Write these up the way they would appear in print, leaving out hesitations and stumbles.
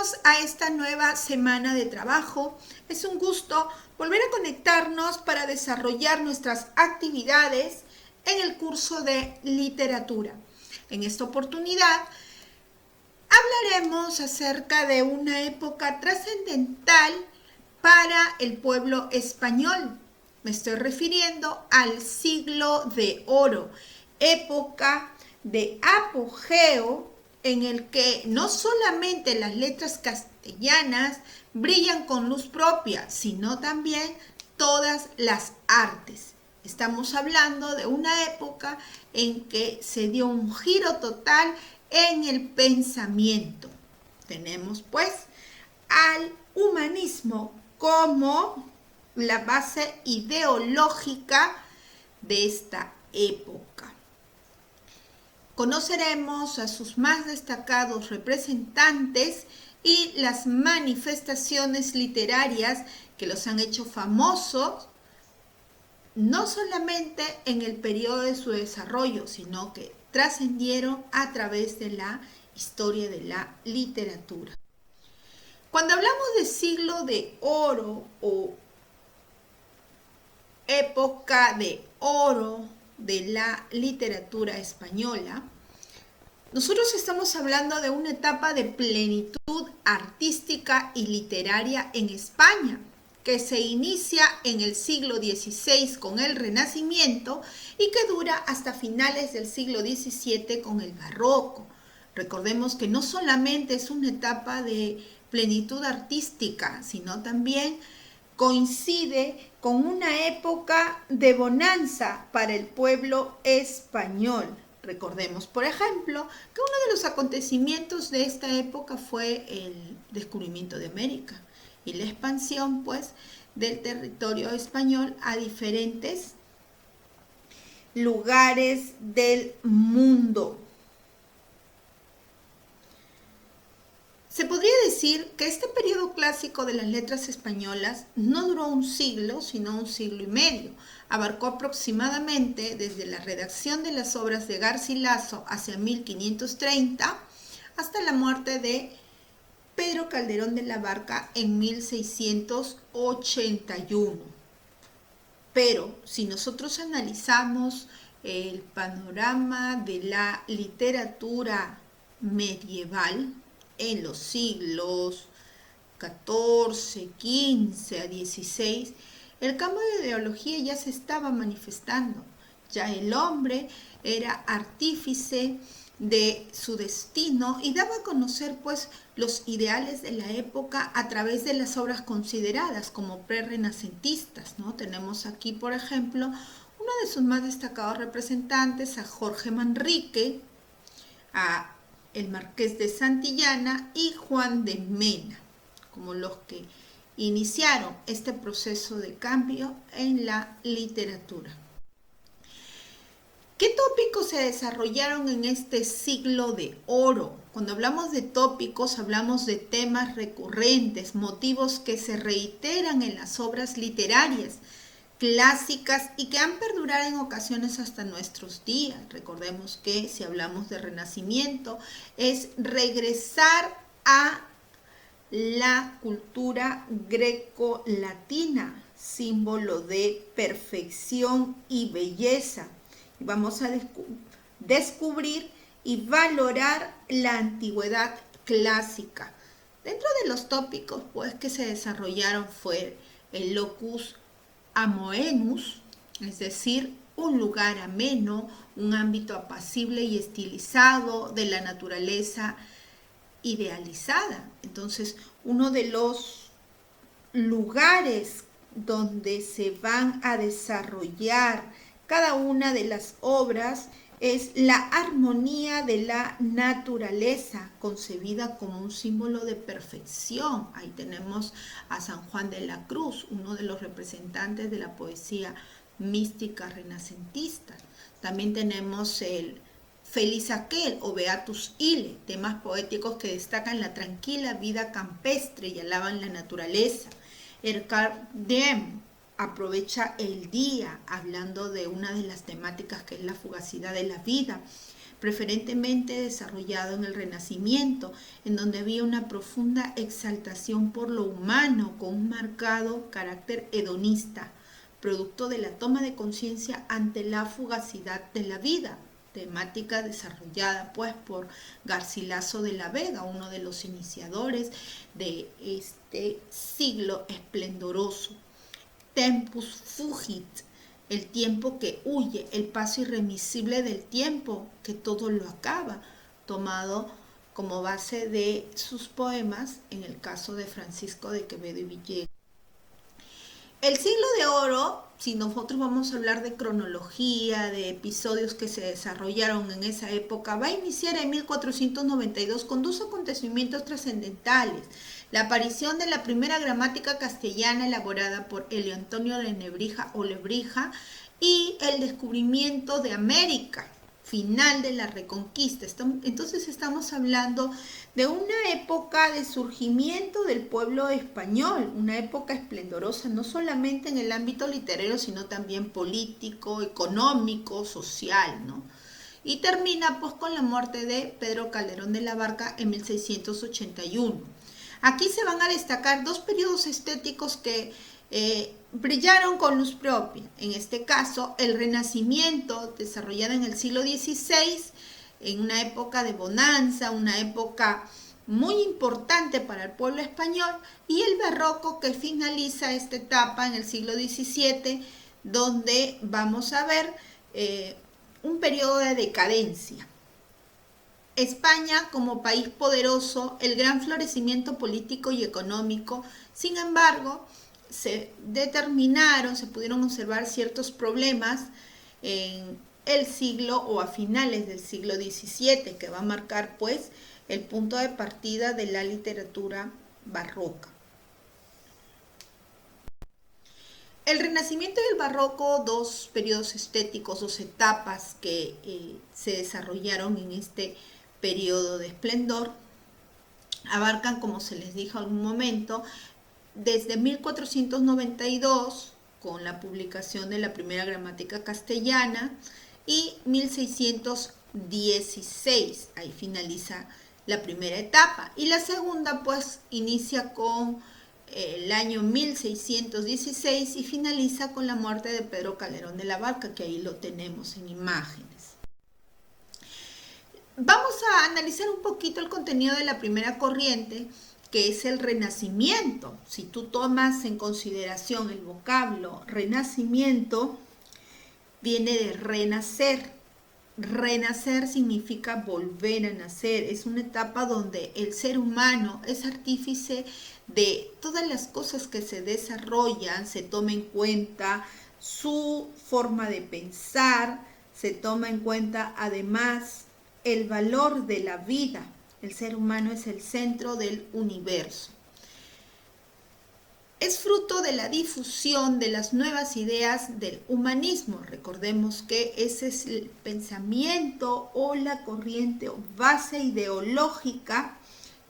Bienvenidos a esta nueva semana de trabajo. Es un gusto volver a conectarnos para desarrollar nuestras actividades en el curso de literatura. En esta oportunidad hablaremos acerca de una época trascendental para el pueblo español. Me estoy refiriendo al siglo de oro, época de apogeo en el que no solamente las letras castellanas brillan con luz propia, sino también todas las artes. Estamos hablando de una época en que se dio un giro total en el pensamiento. Tenemos pues al humanismo como la base ideológica de esta época. Conoceremos a sus más destacados representantes y las manifestaciones literarias que los han hecho famosos, no solamente en el periodo de su desarrollo, sino que trascendieron a través de la historia de la literatura. Cuando hablamos de siglo de oro o época de oro de la literatura española, nosotros estamos hablando de una etapa de plenitud artística y literaria en España, que se inicia en el siglo XVI con el Renacimiento y que dura hasta finales del siglo XVII con el Barroco. Recordemos que no solamente es una etapa de plenitud artística, sino también coincide con una época de bonanza para el pueblo español. Recordemos, por ejemplo, que uno de los acontecimientos de esta época fue el descubrimiento de América y la expansión, pues, del territorio español a diferentes lugares del mundo. Se podría decir que este periodo clásico de las letras españolas no duró un siglo, sino un siglo y medio. Abarcó aproximadamente desde la redacción de las obras de Garcilaso hacia 1530 hasta la muerte de Pedro Calderón de la Barca en 1681. Pero si nosotros analizamos el panorama de la literatura medieval, en los siglos XIV, XV a XVI, el cambio de ideología ya se estaba manifestando. Ya el hombre era artífice de su destino y daba a conocer pues los ideales de la época a través de las obras consideradas como prerrenacentistas, ¿no? Tenemos aquí, por ejemplo, uno de sus más destacados representantes, a Jorge Manrique, a el Marqués de Santillana y Juan de Mena, como los que iniciaron este proceso de cambio en la literatura. ¿Qué tópicos se desarrollaron en este siglo de oro? Cuando hablamos de tópicos, hablamos de temas recurrentes, motivos que se reiteran en las obras literarias clásicas y que han perdurado en ocasiones hasta nuestros días. Recordemos que si hablamos de Renacimiento, es regresar a la cultura greco-latina, símbolo de perfección y belleza. Y vamos a descubrir y valorar la antigüedad clásica. Dentro de los tópicos pues, que se desarrollaron fue el locus amoenus, es decir, un lugar ameno, un ámbito apacible y estilizado de la naturaleza idealizada. Entonces, uno de los lugares donde se van a desarrollar cada una de las obras es la armonía de la naturaleza, concebida como un símbolo de perfección. Ahí tenemos a San Juan de la Cruz, uno de los representantes de la poesía mística renacentista. También tenemos el Feliz aquel o Beatus Ille, temas poéticos que destacan la tranquila vida campestre y alaban la naturaleza. El Carpe Diem aprovecha el día, hablando de una de las temáticas que es la fugacidad de la vida. preferentemente desarrollado en el Renacimiento, en donde había una profunda exaltación por lo humano con un marcado carácter hedonista, producto de la toma de conciencia ante la fugacidad de la vida, temática desarrollada pues por Garcilaso de la Vega, uno de los iniciadores de este siglo esplendoroso. Tempus fugit, el tiempo que huye, el paso irremisible del tiempo que todo lo acaba, tomado como base de sus poemas en el caso de Francisco de Quevedo y Villegas. El siglo de oro, si nosotros vamos a hablar de cronología, de episodios que se desarrollaron en esa época, va a iniciar en 1492 con dos acontecimientos trascendentales: la aparición de la primera gramática castellana elaborada por Elio Antonio de Nebrija o Lebrija y el descubrimiento de América, final de la Reconquista. Entonces estamos hablando de una época de surgimiento del pueblo español, una época esplendorosa no solamente en el ámbito literario, sino también político, económico, social, ¿no? Y termina pues con la muerte de Pedro Calderón de la Barca en 1681. Aquí se van a destacar dos periodos estéticos que brillaron con luz propia. En este caso, el Renacimiento, desarrollado en el siglo XVI, en una época de bonanza, una época muy importante para el pueblo español, y el Barroco, que finaliza esta etapa en el siglo XVII, donde vamos a ver un periodo de decadencia. España como país poderoso, el gran florecimiento político y económico. Sin embargo, se pudieron observar ciertos problemas en el siglo o a finales del siglo XVII, que va a marcar pues el punto de partida de la literatura barroca. El Renacimiento y el Barroco, dos periodos estéticos, dos etapas que se desarrollaron en este periodo de esplendor, abarcan, como se les dijo en algún momento, desde 1492, con la publicación de la primera gramática castellana, y 1616, ahí finaliza la primera etapa. Y la segunda pues inicia con el año 1616 y finaliza con la muerte de Pedro Calderón de la Barca, que ahí lo tenemos en imágenes. Vamos a analizar un poquito el contenido de la primera corriente, que es el Renacimiento. Si tú tomas en consideración el vocablo Renacimiento, viene de renacer. Renacer significa volver a nacer. Es una etapa donde el ser humano es artífice de todas las cosas que se desarrollan, se toma en cuenta su forma de pensar, se toma en cuenta además el valor de la vida. El ser humano es el centro del universo. Es fruto de la difusión de las nuevas ideas del humanismo. Recordemos que ese es el pensamiento o la corriente o base ideológica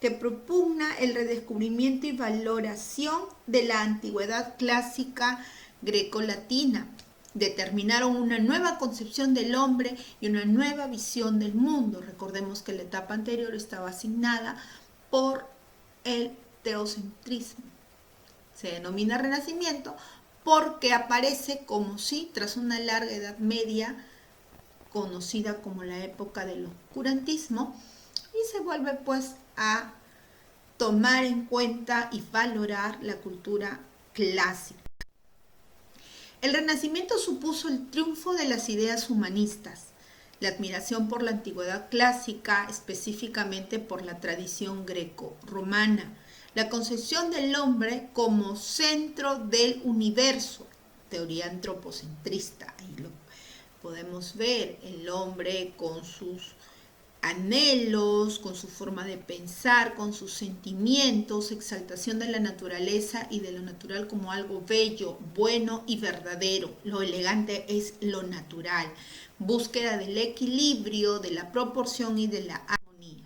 que propugna el redescubrimiento y valoración de la antigüedad clásica grecolatina. Determinaron una nueva concepción del hombre y una nueva visión del mundo. Recordemos que la etapa anterior estaba asignada por el teocentrismo. Se denomina Renacimiento porque aparece como si tras una larga Edad Media, conocida como la época del oscurantismo, y se vuelve pues a tomar en cuenta y valorar la cultura clásica. El Renacimiento supuso el triunfo de las ideas humanistas, la admiración por la antigüedad clásica, específicamente por la tradición greco-romana, la concepción del hombre como centro del universo, teoría antropocentrista. Ahí lo podemos ver, el hombre con sus anhelos, con su forma de pensar, con sus sentimientos, exaltación de la naturaleza y de lo natural como algo bello, bueno y verdadero. Lo elegante es lo natural, búsqueda del equilibrio, de la proporción y de la armonía.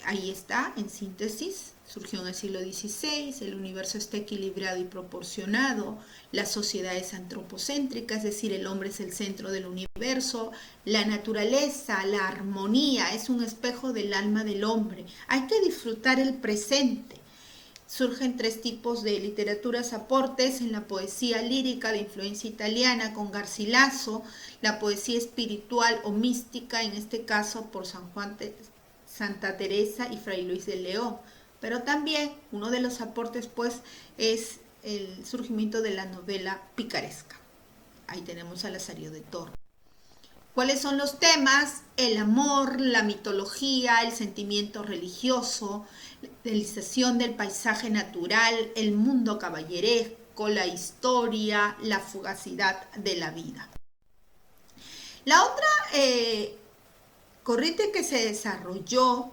Ahí está, en síntesis, surgió en el siglo XVI, el universo está equilibrado y proporcionado, la sociedad es antropocéntrica, es decir, el hombre es el centro del universo, la naturaleza, la armonía, es un espejo del alma del hombre. Hay que disfrutar el presente. Surgen tres tipos de literaturas aportes en la poesía lírica de influencia italiana con Garcilaso, la poesía espiritual o mística, en este caso por Santa Teresa y Fray Luis de León. Pero también uno de los aportes pues es el surgimiento de la novela picaresca. Ahí tenemos a Lazarillo de Torres. ¿Cuáles son los temas? El amor, la mitología, el sentimiento religioso, la idealización del paisaje natural, el mundo caballeresco, la historia, la fugacidad de la vida. La otra corriente que se desarrolló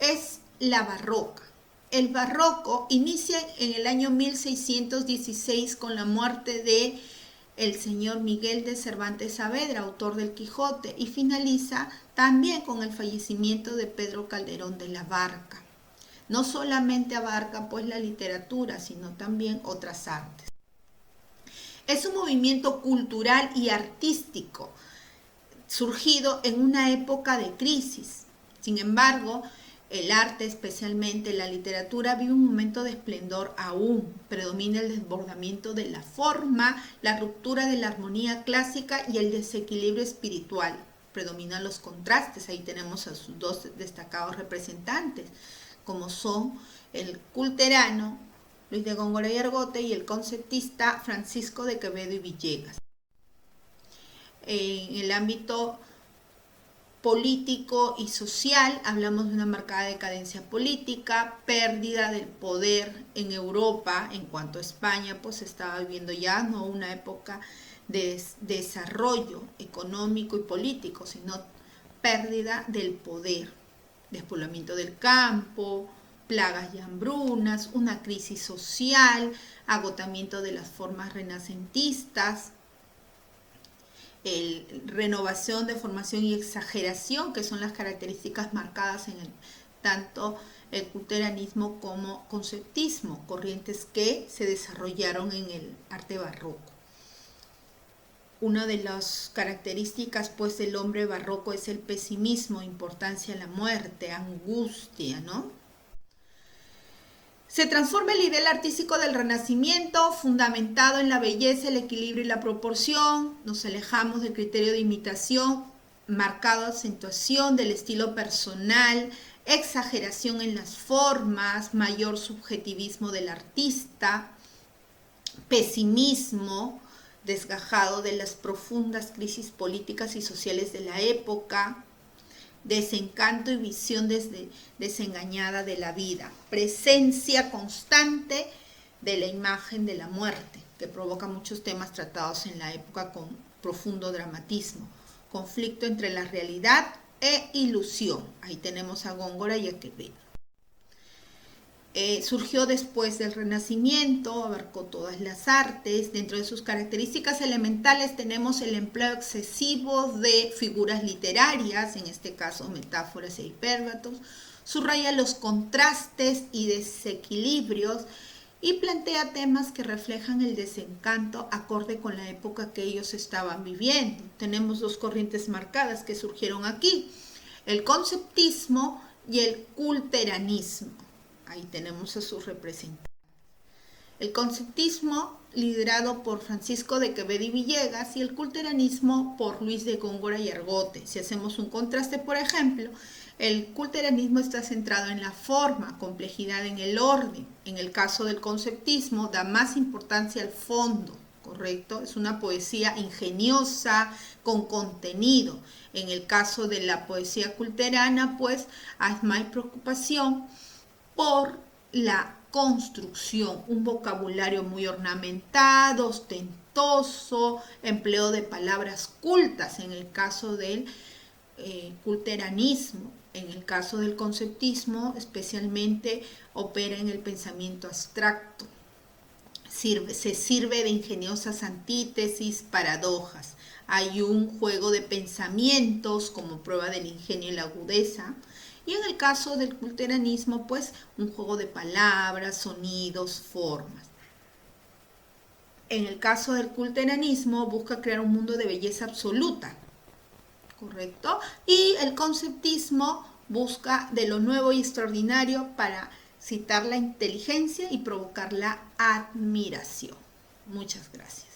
es la barroca. El barroco inicia en el año 1616 con la muerte de el señor Miguel de Cervantes Saavedra, autor del Quijote, y finaliza también con el fallecimiento de Pedro Calderón de la Barca. No solamente abarca pues la literatura, sino también otras artes. Es un movimiento cultural y artístico surgido en una época de crisis. Sin embargo, el arte, especialmente la literatura, vive un momento de esplendor aún. Predomina el desbordamiento de la forma, la ruptura de la armonía clásica y el desequilibrio espiritual. Predominan los contrastes. Ahí tenemos a sus dos destacados representantes, como son el culterano Luis de Góngora y Argote y el conceptista Francisco de Quevedo y Villegas. En el ámbito político y social, hablamos de una marcada decadencia política, pérdida del poder en Europa. En cuanto a España, pues estaba viviendo ya no una época de desarrollo económico y político, sino pérdida del poder, despoblamiento del campo, plagas y hambrunas, una crisis social, agotamiento de las formas renacentistas, renovación, deformación y exageración, que son las características marcadas en tanto el culteranismo como conceptismo, corrientes que se desarrollaron en el arte barroco. Una de las características pues del hombre barroco es el pesimismo, importancia a la muerte, angustia, ¿no? Se transforma el ideal artístico del Renacimiento, fundamentado en la belleza, el equilibrio y la proporción. Nos alejamos del criterio de imitación, marcada acentuación del estilo personal, exageración en las formas, mayor subjetivismo del artista, pesimismo, desgajado de las profundas crisis políticas y sociales de la época, desencanto y visión desengañada de la vida, presencia constante de la imagen de la muerte, que provoca muchos temas tratados en la época con profundo dramatismo, conflicto entre la realidad e ilusión. Ahí tenemos a Góngora y a Quevedo. Surgió después del Renacimiento, abarcó todas las artes. Dentro de sus características elementales tenemos el empleo excesivo de figuras literarias, en este caso metáforas e hipérbatos, subraya los contrastes y desequilibrios y plantea temas que reflejan el desencanto acorde con la época que ellos estaban viviendo. Tenemos dos corrientes marcadas que surgieron aquí, el conceptismo y el culteranismo. Ahí tenemos a sus representantes. El conceptismo liderado por Francisco de Quevedo y Villegas y el culteranismo por Luis de Góngora y Argote. Si hacemos un contraste, por ejemplo, el culteranismo está centrado en la forma, complejidad en el orden. En el caso del conceptismo da más importancia al fondo, ¿correcto? Es una poesía ingeniosa, con contenido. En el caso de la poesía culterana, pues hay más preocupación por la construcción, un vocabulario muy ornamentado, ostentoso, empleo de palabras cultas en el caso del culteranismo. En el caso del conceptismo, especialmente opera en el pensamiento abstracto. Se sirve de ingeniosas antítesis, paradojas. Hay un juego de pensamientos como prueba del ingenio y la agudeza, Y en el caso del culteranismo, pues un juego de palabras, sonidos, formas. En el caso del culteranismo, busca crear un mundo de belleza absoluta, ¿correcto? Y el conceptismo busca de lo nuevo y extraordinario para citar la inteligencia y provocar la admiración. Muchas gracias.